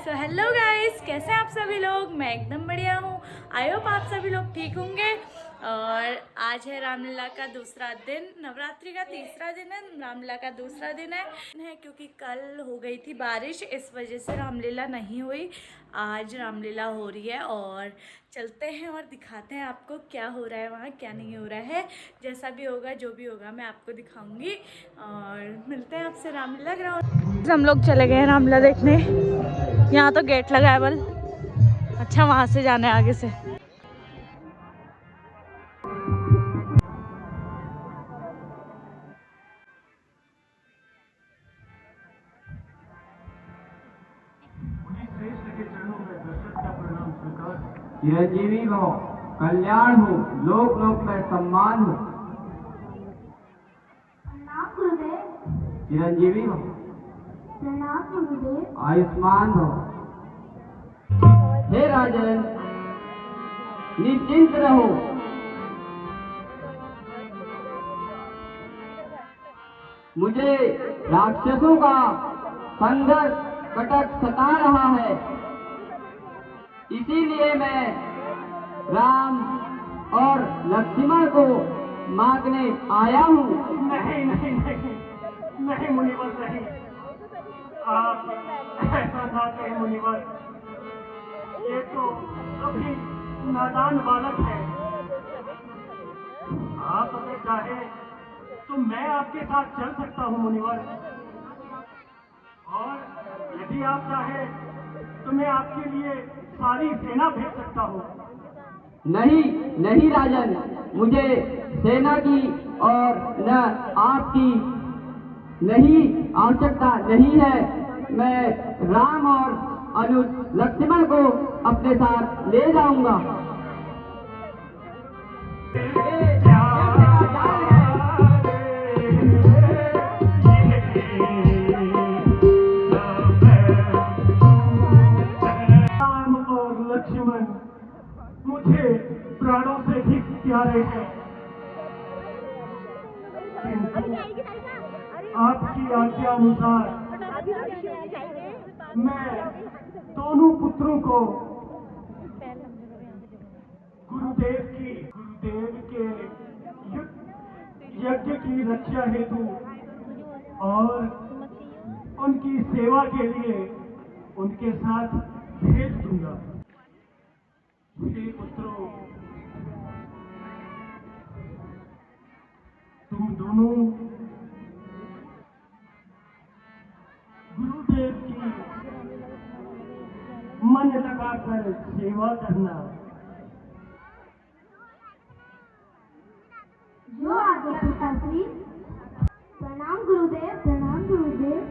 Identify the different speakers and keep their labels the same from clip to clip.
Speaker 1: So hello guys, कैसे हैं आप सभी लोग। मैं एकदम बढ़िया हूँ। आई होप आप सभी लोग ठीक होंगे। और आज है रामलीला का दूसरा दिन। नवरात्रि का तीसरा दिन है, रामलीला का दूसरा दिन है क्योंकि कल हो गई थी बारिश, इस वजह से रामलीला नहीं हुई। आज रामलीला हो रही है और चलते हैं और दिखाते हैं आपको क्या हो रहा है वहाँ, क्या नहीं हो रहा है। जैसा भी होगा, जो भी होगा, मैं आपको दिखाऊंगी और मिलते हैं आपसे रामलीला ग्राउंड। हम लोग चले गए हैं रामलीला देखने। यहाँ तो गेट लगा है बल। अच्छा, वहाँ से जाना है आगे से।
Speaker 2: चिरंजीवी हो, कल्याण हो, लोक लोक में सम्मान हो।
Speaker 3: प्रणाम गुरुदेव।
Speaker 2: चिरंजीवी हो,
Speaker 3: प्रणाम गुरुदेव।
Speaker 2: आयुष्मान हो। हे राजन, निश्चिंत रहो। मुझे राक्षसों का संघर्ष कटक सता रहा है, इसीलिए मैं राम और लक्ष्मण को मांगने आया हूँ।
Speaker 4: नहीं नहीं नहीं नहीं मुनिवर, नहीं। आप ऐसा ना कहें मुनिवर, ये तो अभी नादान बालक है। आप अगर चाहे तो मैं आपके साथ चल सकता हूँ मुनिवर, और यदि आप चाहे तो मैं आपके लिए सारी सेना भेज सकता हूँ।
Speaker 2: नहीं नहीं राजन, मुझे सेना की और न आपकी नहीं आवश्यकता नहीं है। मैं राम और अनुज लक्ष्मण को अपने साथ ले जाऊंगा।
Speaker 4: राम और लक्ष्मण मुझे प्राणों से भी प्यारे हैं, किंतु आपकी आज्ञा अनुसार मैं दोनों पुत्रों को गुरुदेव के यज्ञ की रक्षा हेतु और उनकी सेवा के लिए उनके साथ भेज दूंगा। हे पुत्रों, तुम दोनों गुरुदेव की मन लगाकर सेवा करना।
Speaker 3: जो आगे पिताश्री। प्रणाम गुरुदेव, प्रणाम गुरुदेव।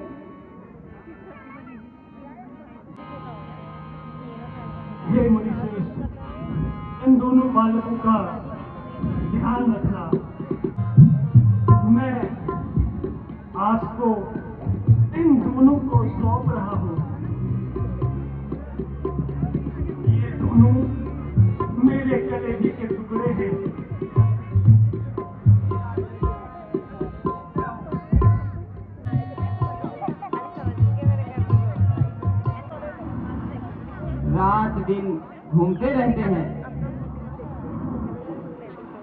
Speaker 4: हे मुनिश्रेष्ठ, इन दोनों बालकों का ध्यान रखना। मैं आपको इन दोनों को सौंप रहा हूँ। ये दोनों मेरे कलेजे के टुकड़े हैं।
Speaker 2: रात दिन घूमते रहते हैं।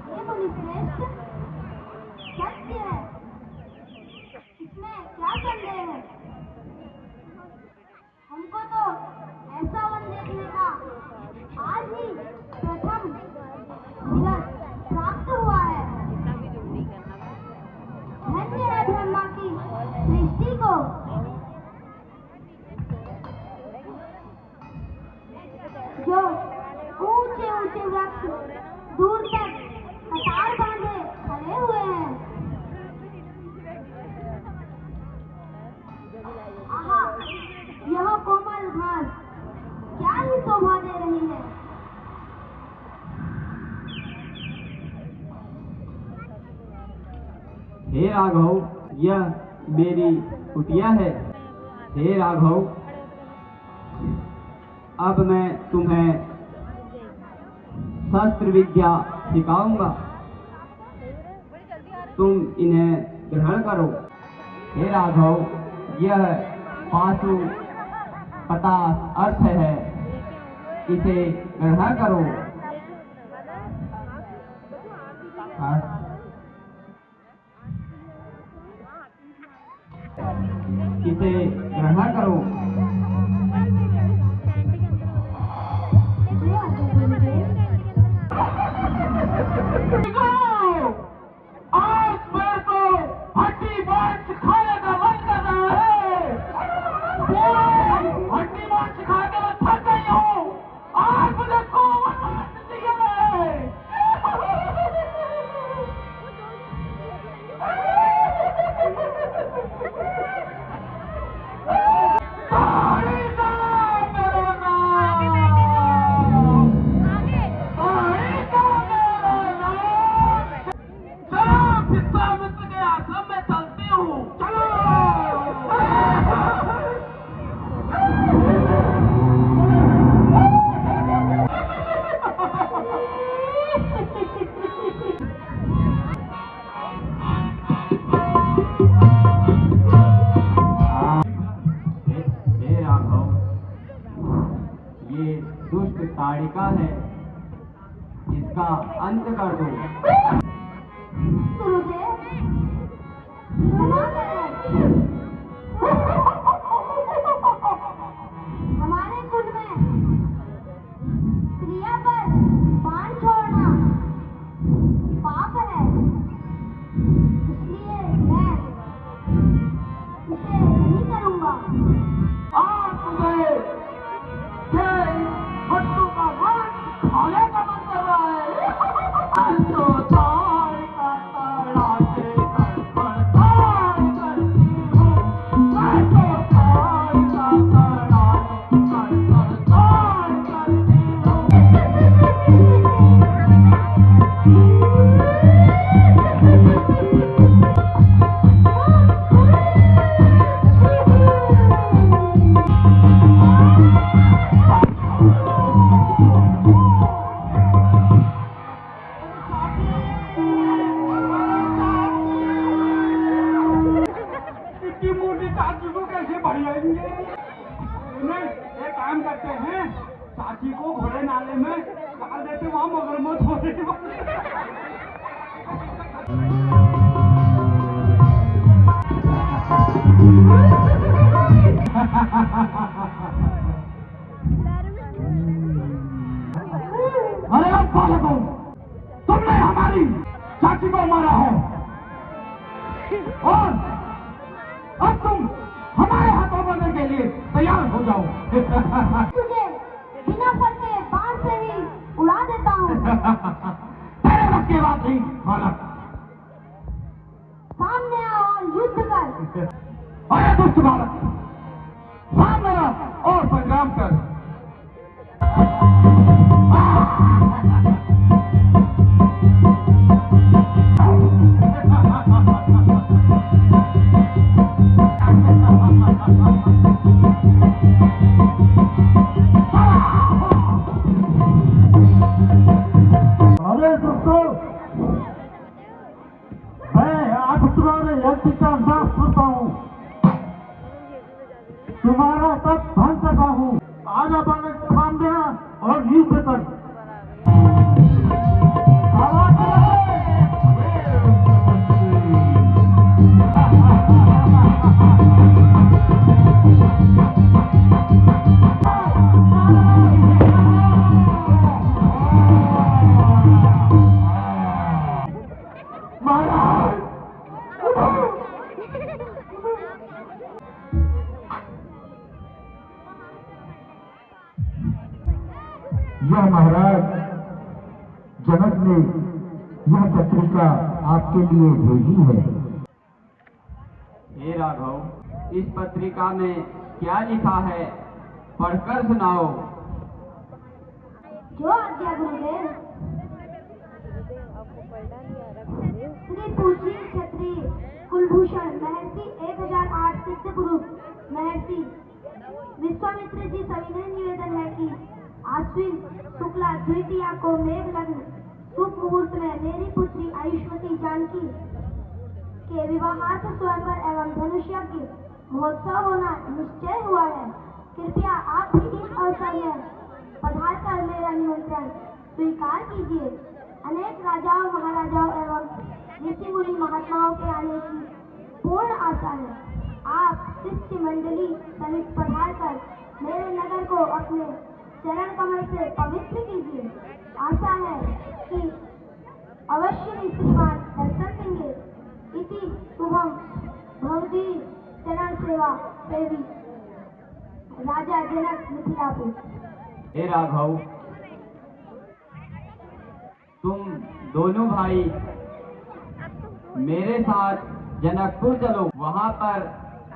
Speaker 3: हे मुनिश्रेष्ठ, सत्य है, इसमें क्या संदेह है। हमको तो ऐसा वन देखने का आज ही प्रथम दिवस प्राप्त हुआ है। धन्य है ब्रह्मा की सृष्टि को। जो ऊंचे ऊंचे वृक्ष दूर तक कतार बांधे खड़े हुए हैं। आहा, यह कोमल घास क्या ही शोभा दे रही है।
Speaker 2: हे राघव, यह मेरी कुटिया है। हे राघव, अब मैं तुम्हें शस्त्र विद्या सिखाऊंगा, तुम इन्हें ग्रहण करो। हे राघव, यह पाशु पता अर्थ है, इसे ग्रहण करो। इसे ग्रहण करो।
Speaker 4: आज मेरे को हड्डी मांस खाने का मन कर रहा है। हड्डी मांस खा के मैं थक गई हूँ। आज मुझे कोमल मांस चाहिए।
Speaker 2: हे राघव, ये दुष्ट ताड़िका है, इसका अंत कर दो।
Speaker 3: गुरुदेव, क्षमा करें। हमारे कुल में स्त्रिया पर बाण छोड़ना पाप है, इसलिए मैं इसे नहीं करूंगा।
Speaker 4: आज मुझे हड्डू का मांस खाने का मन कर रहा है। आज तो ताड़िका तड़ाके तड़पड़ करती हूँ। मैं तो ताड़िका तड़ाके तड़पड़ करती हूँ। इतनी मोटी चाची को कैसे बढ़ाएंगे? नहीं, एक काम करते हैं, चाची को घोड़े नाले में डाल देते, वहाँ मगरमच्छ हो अरे अब बालकों, तुमने हमारी चाची को मारा है और अब तुम हमारे हाथों बनने के लिए तैयार हो जाओ।
Speaker 3: तुझे बिना फल के बाण से ही उड़ा देता हूँ।
Speaker 2: तेरे बस की बात नहीं बालक।
Speaker 3: सामने आओ और युद्ध कर।
Speaker 2: अरे दुष्ट बालक, सामने आ और संग्राम कर।
Speaker 4: अरे दोस्तों, मैं आज तुम्हारे यज्ञ का नाश करता हूँ, तुम्हारा सब भंग करता हूँ। आजा बालक, सामने आ और युद्ध कर।
Speaker 5: यह महाराज, जनक ने यह पत्रिका आपके लिए भेजी है।
Speaker 2: हे राघव, इस पत्रिका में क्या लिखा है, पढ़कर सुनाओ।
Speaker 3: जो आज्ञा गुरुदेव। श्री पूजी क्षत्रिय कुलभूषण महर्षि 1008 सिद्ध पुरुष महर्षि विश्वामित्र जी सविनय निवेदन है कि आश्विन शुक्ला द्वितीया को मेघ लग्न शुभ मुहूर्त में मेरी पुत्री आयुष्मती जानकी के विवाहार्थ स्वयंवर एवं धनुष यज्ञ महोत्सव होना निश्चय हुआ है। कृपया आप भी इस अवसर में पधार कर मेरा निमंत्रण स्वीकार कीजिए। अनेक राजाओं, महाराजाओं एवं ऋषि मुनि महात्माओं के आने की पूर्ण आशा है। आप शिष्य मंडली सहित पधार कर मेरे नगर को अपने चरण कमल से पवित्र कीजिए। आशा है कि अवश्य ही श्रीमान दर्शन देंगे। इति शुभम भवदी चरण सेवा सेवी राजा जनक मिथिलापुर।
Speaker 2: हे राघव, तुम दोनों भाई मेरे साथ जनकपुर चलो। वहां पर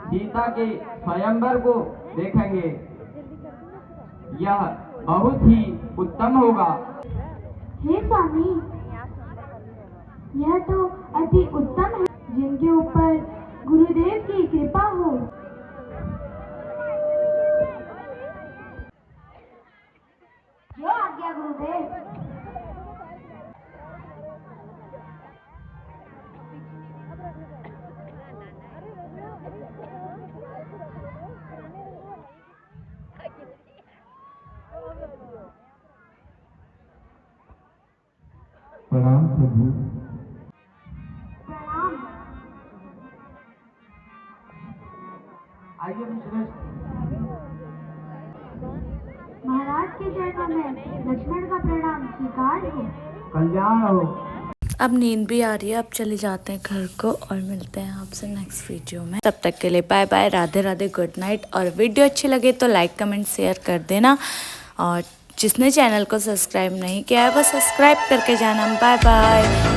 Speaker 2: सीता के स्वयंवर को देखेंगे। यह बहुत ही उत्तम होगा।
Speaker 3: हे स्वामी, यह तो अति उत्तम है। जिनके ऊपर गुरुदेव की कृपा हो। जो आज्ञा गुरुदेव।
Speaker 5: प्रणाम प्रभु।
Speaker 3: प्रणाम।
Speaker 2: आइए श्रेष्ठ।
Speaker 3: महाराज के चरणों में लक्ष्मण का प्रणाम स्वीकार हो।
Speaker 5: कल्याण हो।
Speaker 1: अब नींद भी आ रही है, अब चले जाते हैं घर को और मिलते हैं आपसे नेक्स्ट वीडियो में। तब तक के लिए bye bye, Radhe Radhe, good night. और वीडियो अच्छी लगे तो लाइक कमेंट शेयर कर देना, और जिसने चैनल को सब्सक्राइब नहीं किया है वो सब्सक्राइब करके जाना। Bye bye.